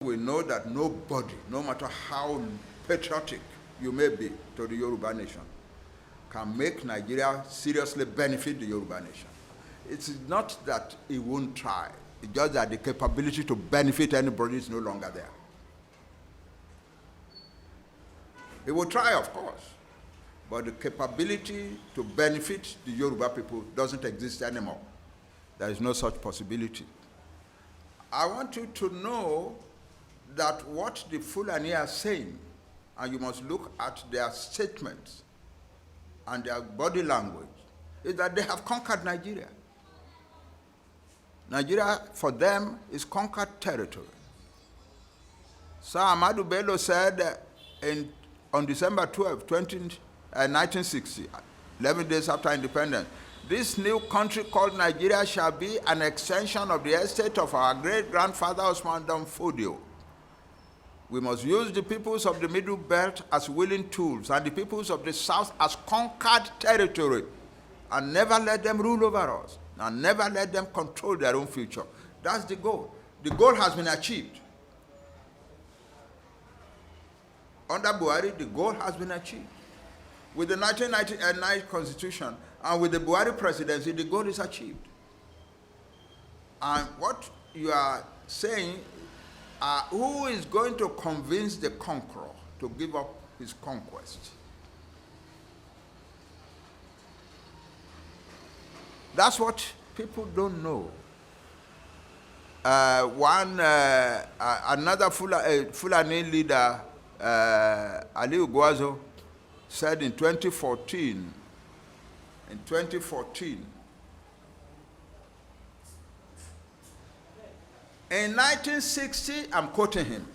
We know that nobody, no matter how patriotic you may be to the Yoruba nation, can make Nigeria seriously benefit the Yoruba nation. It's not that he won't try. It's just that the capability to benefit anybody is no longer there. He will try, of course, but the capability to benefit the Yoruba people doesn't exist anymore. There is no such possibility. I want you to know that what the Fulani are saying, and you must look at their statements and their body language, is that they have conquered Nigeria. Nigeria, for them, is conquered territory. Sir Ahmadu Bello said on December 12, 1960, 11 days after independence, this new country called Nigeria shall be an extension of the estate of our great-grandfather Osman Dan Fodio. We must use the peoples of the Middle Belt as willing tools and the peoples of the South as conquered territory, and never let them rule over us, and never let them control their own future. That's the goal. The goal has been achieved. Under Buhari, the goal has been achieved. With the 1999 Constitution and with the Buhari presidency, the goal is achieved. And what you are saying, who is going to convince the conqueror to give up his conquest? That's what people don't know. Another Fulani leader, Aliu Gwazo, said in 2014, in 1960, I'm quoting him,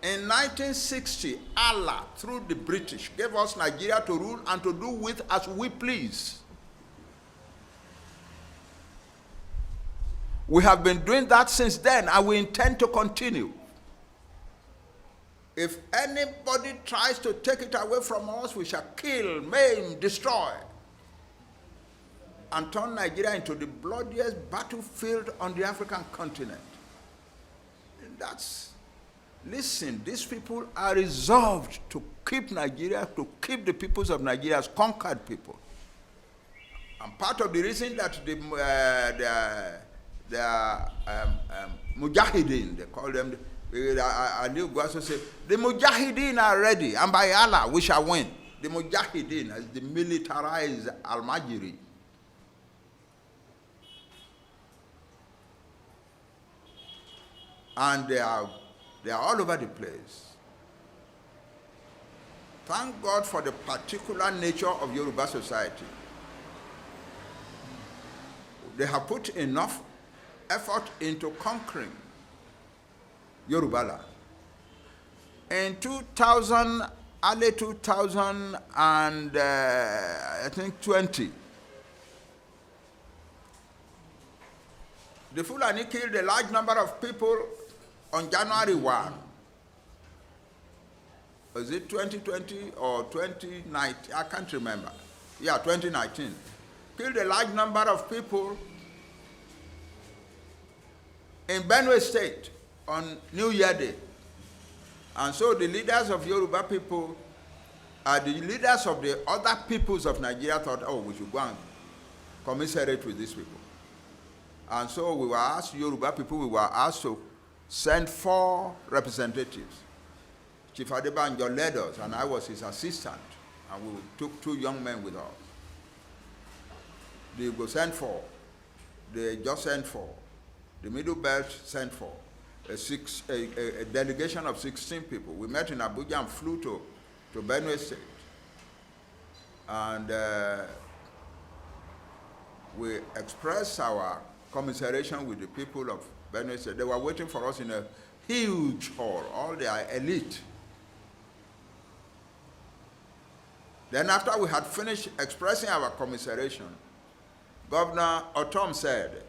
in 1960, Allah, through the British, gave us Nigeria to rule and to do with as we please. We have been doing that since then, and we intend to continue. If anybody tries to take it away from us, we shall kill, maim, destroy, and turn Nigeria into the bloodiest battlefield on the African continent. Listen, these people are resolved to keep Nigeria, to keep the peoples of Nigeria as conquered people. And part of the reason that the Mujahideen, they call them, Aliu Gwaso said, the Mujahideen are ready, and by Allah, we shall win. The Mujahideen as the militarized Al-Majiri. And they are all over the place. Thank God for the particular nature of Yoruba society. They have put enough effort into conquering Yoruba land. In 2000, early 2000 and I think 20, the Fulani killed a large number of people on January 1. Was it 2020 or 2019? I can't remember. Yeah, 2019. Killed a large number of people in Benue State on New Year Day. And so the leaders of Yoruba people, the leaders of the other peoples of Nigeria thought, oh, we should go and commiserate with these people. And so we were asked, Yoruba people, we were asked to send 4 representatives. Chief Adebanjo led us, and I was his assistant, and we took 2 young men with us. The Igbo sent 4. They just sent 4. The Middle Belt sent 4. A delegation of 16 people. We met in Abuja and flew to Benue State. And we expressed our commiseration with the people of Benue State. They were waiting for us in a huge hall, all their elite. Then after we had finished expressing our commiseration, Governor Otom said,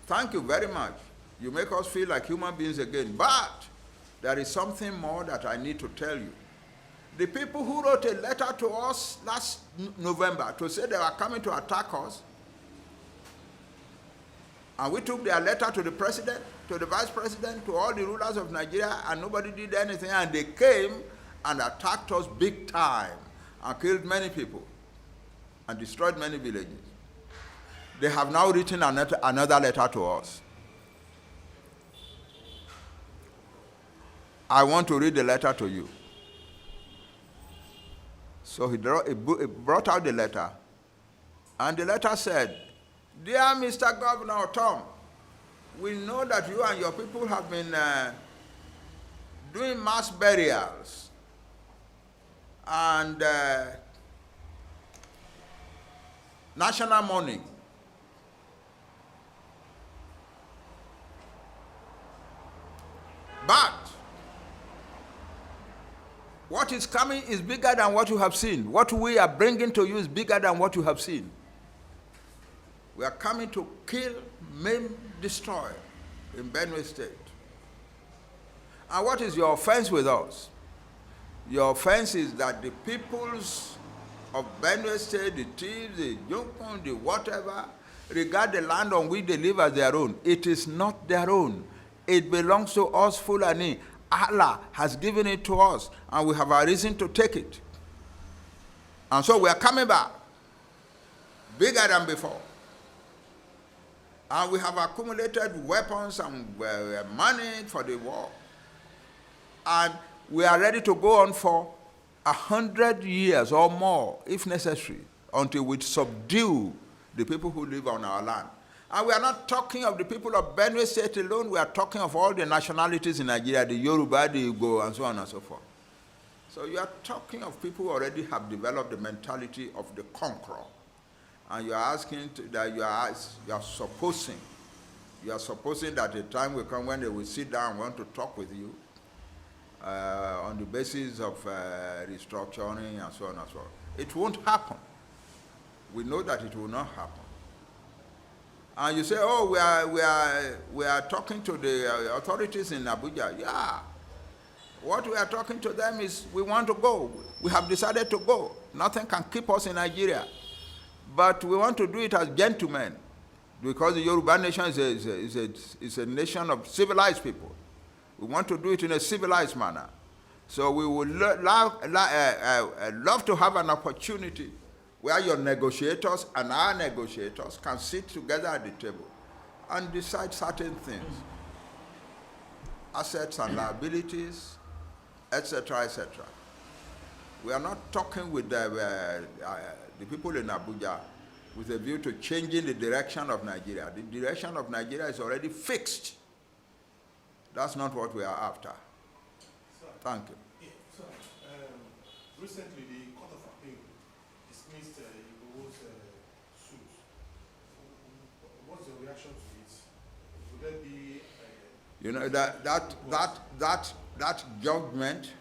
thank you very much. You make us feel like human beings again. But there is something more that I need to tell you. The people who wrote a letter to us last November to say they were coming to attack us, And we took their letter to the president, to the vice president, to all the rulers of Nigeria, and nobody did anything. And they came and attacked us big time and killed many people and destroyed many villages. They have now written another letter to us. I want to read the letter to you. So he brought out the letter, and the letter said, "Dear Mr. Governor Tom, we know that you and your people have been doing mass burials and national mourning. But what is coming is bigger than what you have seen. What we are bringing to you is bigger than what you have seen. We are coming to kill, maim, destroy in Benue State. And what is your offense with us? Your offense is that the peoples of Benue State, the thieves, the Jonkun, the whatever, regard the land on which they live as their own. It is not their own. It belongs to us, Fulani. Allah has given it to us, and we have a reason to take it. And so we are coming back, bigger than before. And we have accumulated weapons and money for the war. And we are ready to go on for 100 years or more, if necessary, until we subdue the people who live on our land. And we are not talking of the people of Benue State alone. We are talking of all the nationalities in Nigeria, the Yoruba, the Igbo, and so on and so forth. So you are talking of people who already have developed the mentality of the conqueror. And you are asking that you are supposing that a time will come when they will sit down and want to talk with you on the basis of restructuring and so on and so on. It won't happen. We know that it will not happen. And you say, oh, we are talking to the authorities in Abuja. Yeah. What we are talking to them is we want to go. We have decided to go. Nothing can keep us in Nigeria. But we want to do it as gentlemen, because the Yoruba nation is a nation of civilized people. We want to do it in a civilized manner. So we would love to have an opportunity where your negotiators and our negotiators can sit together at the table and decide certain things, assets and liabilities, etc., etc. We are not talking with the people in Abuja with a view to changing the direction of Nigeria. The direction of Nigeria is already fixed. That's not what we are after. Sir, thank you. Yeah, sir, recently the Court of Appeal dismissed Igbo's suit. What's your reaction to it? Would there be... You know, that judgment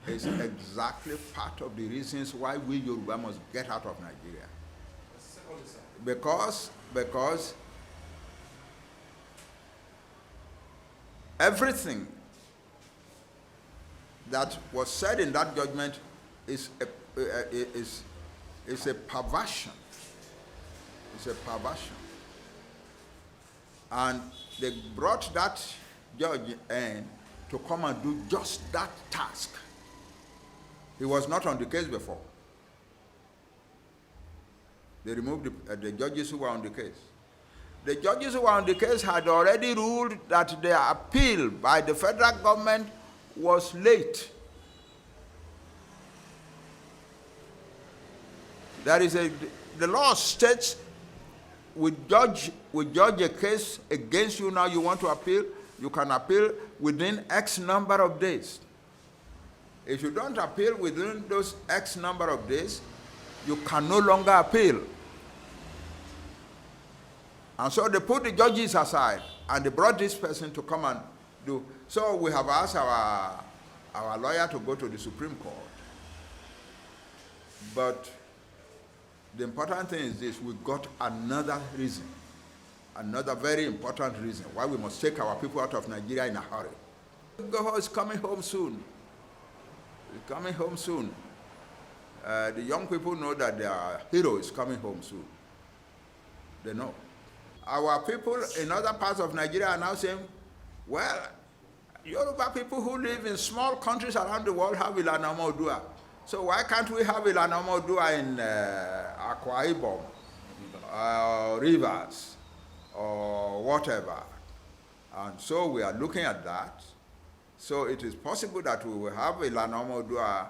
is exactly part of the reasons why we Yoruba must get out of Nigeria. Secondly, sir. Because everything that was said in that judgment is a perversion. It's a perversion. And they brought that judge in to come and do just that task. He was not on the case before. They removed the judges who were on the case. The judges who were on the case had already ruled that their appeal by the federal government was late. The law states we judge a case against you now, you want to appeal, you can appeal within X number of days. If you don't appeal within those X number of days, you can no longer appeal. And so they put the judges aside and they brought this person to come and do. So we have asked our lawyer to go to the Supreme Court. But the important thing is this: we got another reason, another very important reason why we must take our people out of Nigeria in a hurry. Igboho is coming home soon. He's coming home soon. The young people know that their hero is coming home soon. They know. our people in other parts of Nigeria are now saying, well, Yoruba people who live in small countries around the world have Ilana Omoodua. So why can't we have Ilana Omoodua in Akwa Ibom, Rivers, or whatever? And so we are looking at that. So it is possible that we will have Ilana Omoodua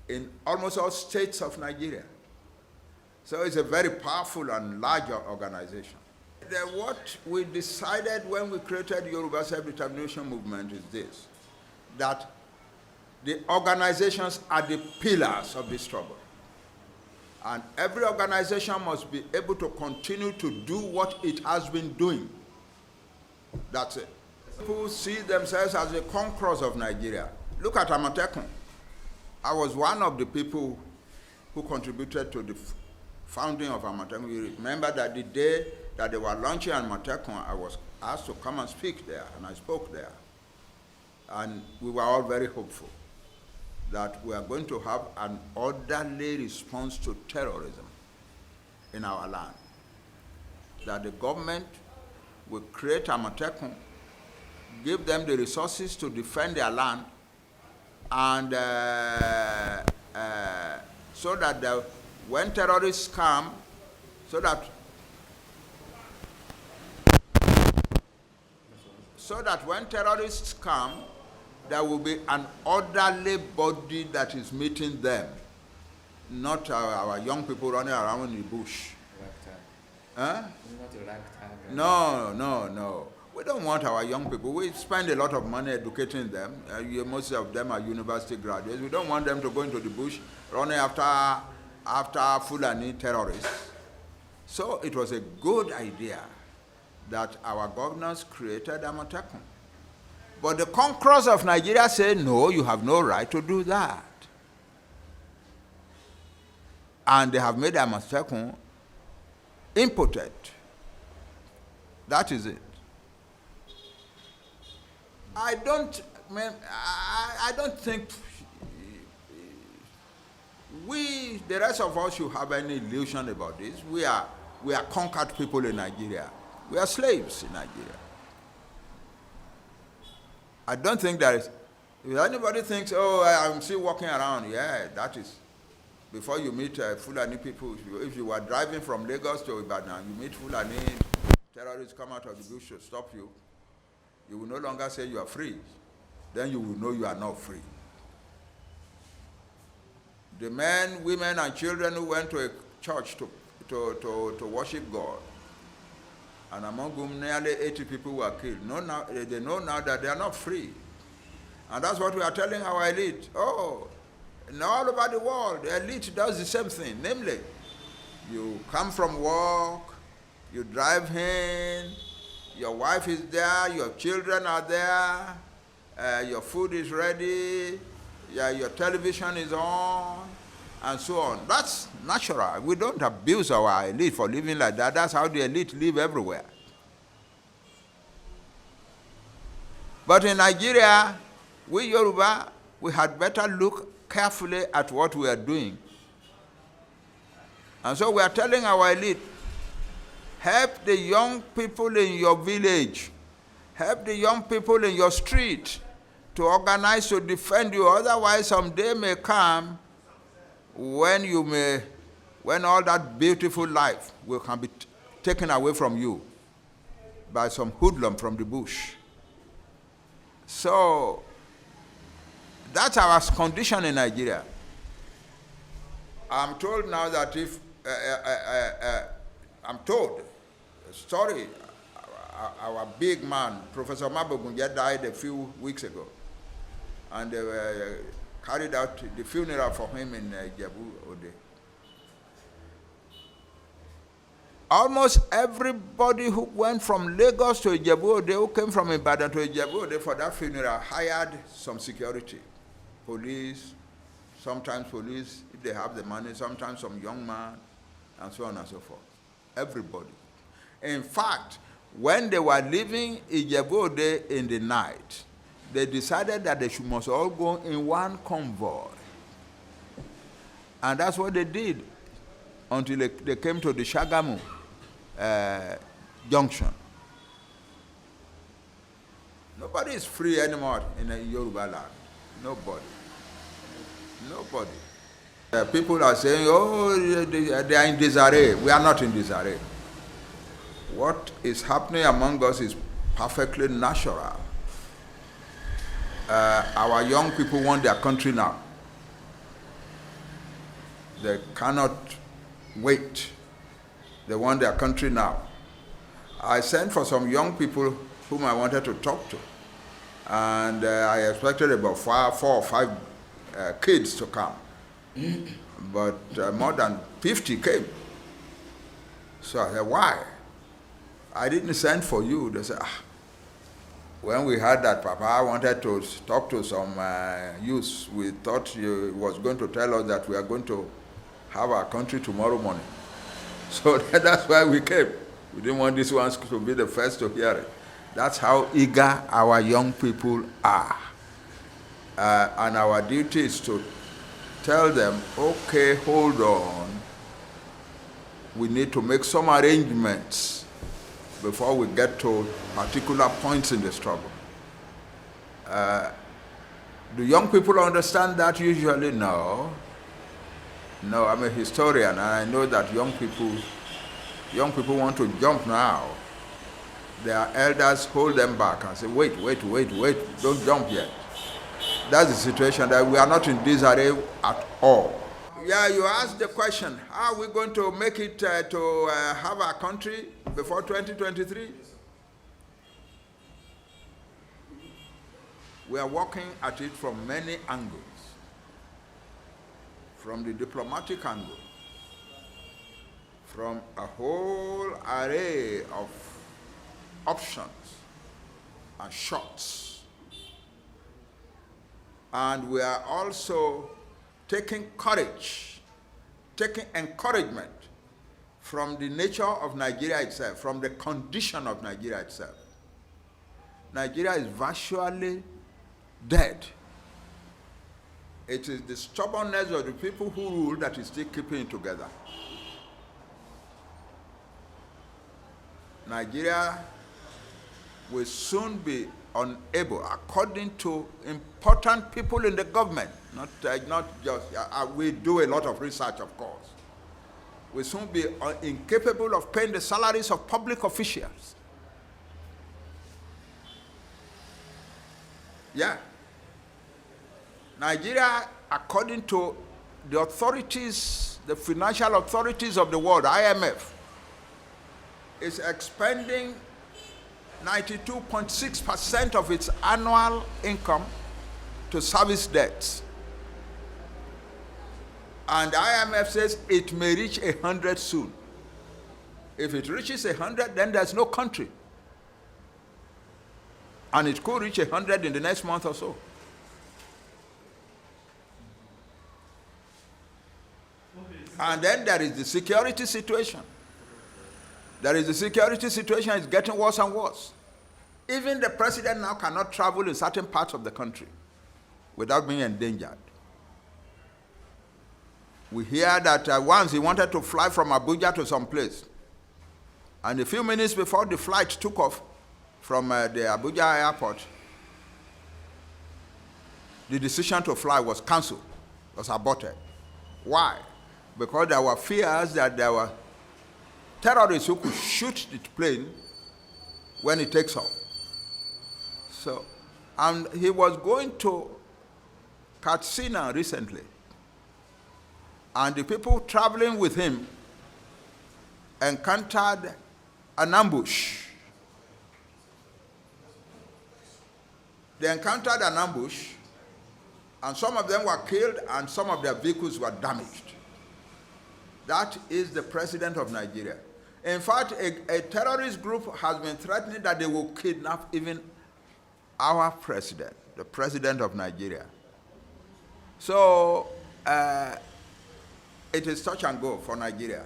in almost all states of Nigeria. So it's a very powerful and large organization. What we decided when we created Yoruba Self-Determination Movement is this, that the organizations are the pillars of this struggle. And every organization must be able to continue to do what it has been doing. That's it. People see themselves as the conquerors of Nigeria. Look at Amatekun. I was one of the people who contributed to the founding of Amatekun. You remember that the day that they were launching Amatekun, I was asked to come and speak there, and I spoke there. And we were all very hopeful that we are going to have an orderly response to terrorism in our land. That the government will create Amatekun, give them the resources to defend their land, and so that when terrorists come, so that when terrorists come, there will be an orderly body that is meeting them, not our young people running around in the bush. Huh? No. We don't want our young people. We spend a lot of money educating them. Most of them are university graduates. We don't want them to go into the bush running after Fulani terrorists. So it was a good idea that our governors created Amatekun. But the conquerors of Nigeria say, no, you have no right to do that. And they have made Amatekun impotent. That is it. I don't think the rest of us should have any illusion about this. We are conquered people in Nigeria. We are slaves in Nigeria. I don't think there is, if anybody thinks, oh, I'm still walking around, yeah, that is, before you meet Fulani people, if you were driving from Lagos to Ibadan, you meet Fulani, terrorists come out of the bush to stop you, you will no longer say you are free. Then you will know you are not free. The men, women, and children who went to a church to worship God, and among whom nearly 80 people were killed, they know now that they are not free. And that's what we are telling our elite. Oh, all over the world, the elite does the same thing. Namely, you come from work, you drive in, your wife is there, your children are there, your food is ready, your television is on, and so on. That's natural. We don't abuse our elite for living like that. That's how the elite live everywhere. But in Nigeria, we Yoruba, we had better look carefully at what we are doing. And so we are telling our elite, help the young people in your village, help the young people in your street to organize to defend you. Otherwise, some day may come when all that beautiful life can be taken away from you by some hoodlum from the bush. So that's our condition in Nigeria. I'm told now that if I'm told a story, our big man, Professor Mabogunja, died a few weeks ago, and they carried out the funeral for him in Ijebu-Ode. Almost everybody who went from Lagos to Ijebu-Ode, who came from Ibadan to Ijebu-Ode for that funeral, hired some security, police, sometimes police, if they have the money, sometimes some young man, and so on and so forth. Everybody. In fact, when they were leaving Ijebu-Ode in the night, they decided that they must all go in one convoy. And that's what they did until they came to the Shagamu junction. Nobody is free anymore in a Yoruba land. Nobody. Nobody. People are saying, oh, they are in disarray. We are not in disarray. What is happening among us is perfectly natural. Our young people want their country now. They cannot wait. They want their country now. I sent for some young people whom I wanted to talk to. And I expected about 4 or 5 kids to come. But more than 50 came. So I said, why? I didn't send for you. They said, when we heard that Papa wanted to talk to some youths, we thought he was going to tell us that we are going to have our country tomorrow morning. So that's why we came. We didn't want these ones to be the first to hear it. That's how eager our young people are. And our duty is to tell them, okay, hold on. We need to make some arrangements before we get to particular points in the struggle. Do young people understand that usually? No. No, I'm a historian, and I know that young people want to jump now. Their elders hold them back and say, wait, don't jump yet. That's the situation, that we are not in disarray at all. Yeah, you asked the question, how are we going to make it to have our country before 2023? We are working at it from many angles. From the diplomatic angle, from a whole array of options and shots. And we are also taking courage, taking encouragement from the nature of Nigeria itself, from the condition of Nigeria itself. Nigeria is virtually dead. It is the stubbornness of the people who rule that is still keeping it together. Nigeria will soon be unable, according to important people in the government, not just, we do a lot of research, of course, will soon be incapable of paying the salaries of public officials. Yeah. Nigeria, according to the authorities, the financial authorities of the world, IMF, is expending 92.6% of its annual income to service debts. And IMF says it may reach 100 soon. If it reaches 100, then there's no country. And it could reach 100 in the next month or so. And then there is the security situation. The security situation is getting worse and worse. Even the president now cannot travel in certain parts of the country without being endangered. We hear that once he wanted to fly from Abuja to some place, and a few minutes before the flight took off from the Abuja airport, the decision to fly was cancelled, was aborted. Why? Because there were fears that there were terrorists who could shoot the plane when it takes off. So, and he was going to Katsina recently, and the people traveling with him encountered an ambush. They encountered an ambush, and some of them were killed, and some of their vehicles were damaged. That is the president of Nigeria. In fact, a terrorist group has been threatening that they will kidnap even our president, the president of Nigeria. So, it is touch and go for Nigeria.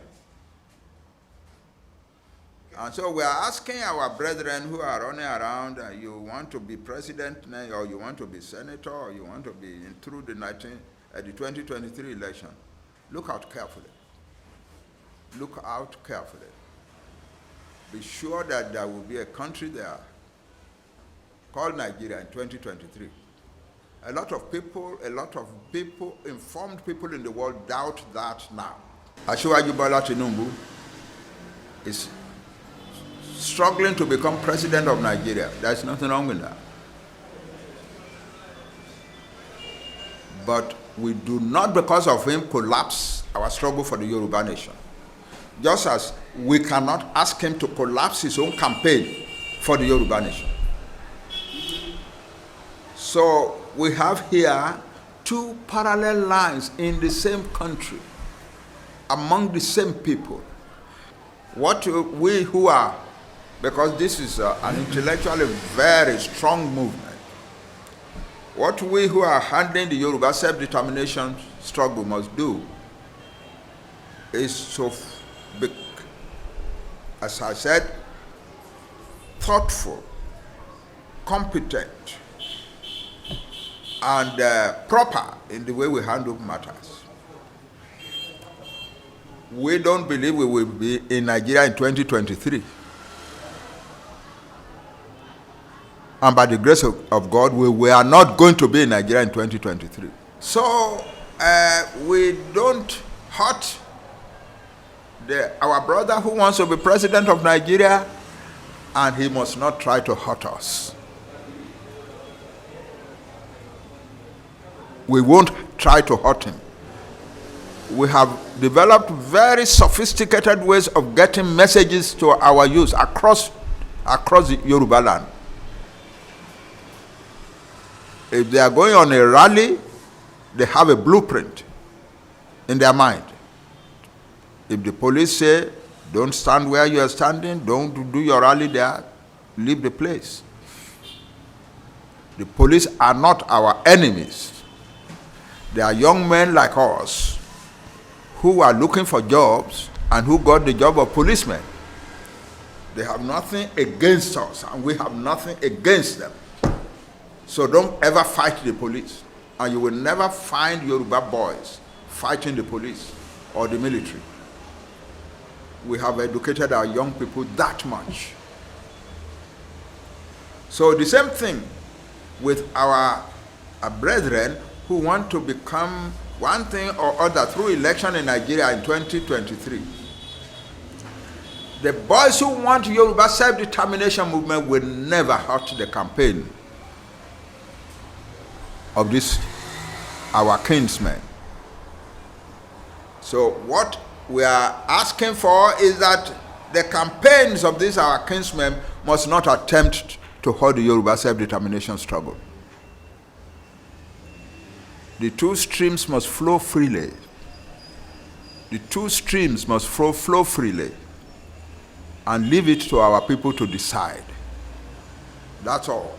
And so we are asking our brethren who are running around, you want to be president, or you want to be senator, or you want to be through the 2023 election, look out carefully. Look out carefully. be sure that there will be a country there called Nigeria in 2023. A lot of people, informed people in the world doubt that now. Asiwaju Bola Tinubu is struggling to become president of Nigeria. There's nothing wrong with that. But we do not, because of him, collapse our struggle for the Yoruba nation. Just as we cannot ask him to collapse his own campaign for the Yoruba nation. So we have here two parallel lines in the same country, among the same people. What we who are, because this is an intellectually very strong movement, what we who are handling the Yoruba self-determination struggle must do is to be, as I said, thoughtful, competent, and proper in the way we handle matters. We don't believe we will be in Nigeria in 2023. And by the grace of God, we are not going to be in Nigeria in 2023. So we don't hurt our brother who wants to be president of Nigeria, and he must not try to hurt us. We won't try to hurt him. We have developed very sophisticated ways of getting messages to our youth across the Yoruba land. If they are going on a rally, they have a blueprint in their mind. If the police say, don't stand where you are standing, don't do your rally there, leave the place. The police are not our enemies. They are young men like us who are looking for jobs and who got the job of policemen. They have nothing against us, and we have nothing against them. So don't ever fight the police, and you will never find Yoruba boys fighting the police or the military. We have educated our young people that much. So the same thing with our brethren who want to become one thing or other through election in Nigeria in 2023. The boys who want Yoruba self-determination movement will never hurt the campaign of this, our kinsmen. So what we are asking for is that the campaigns of these our kinsmen must not attempt to hold the Yoruba self-determination struggle. The two streams must flow freely. The two streams must flow freely, and leave it to our people to decide. That's all.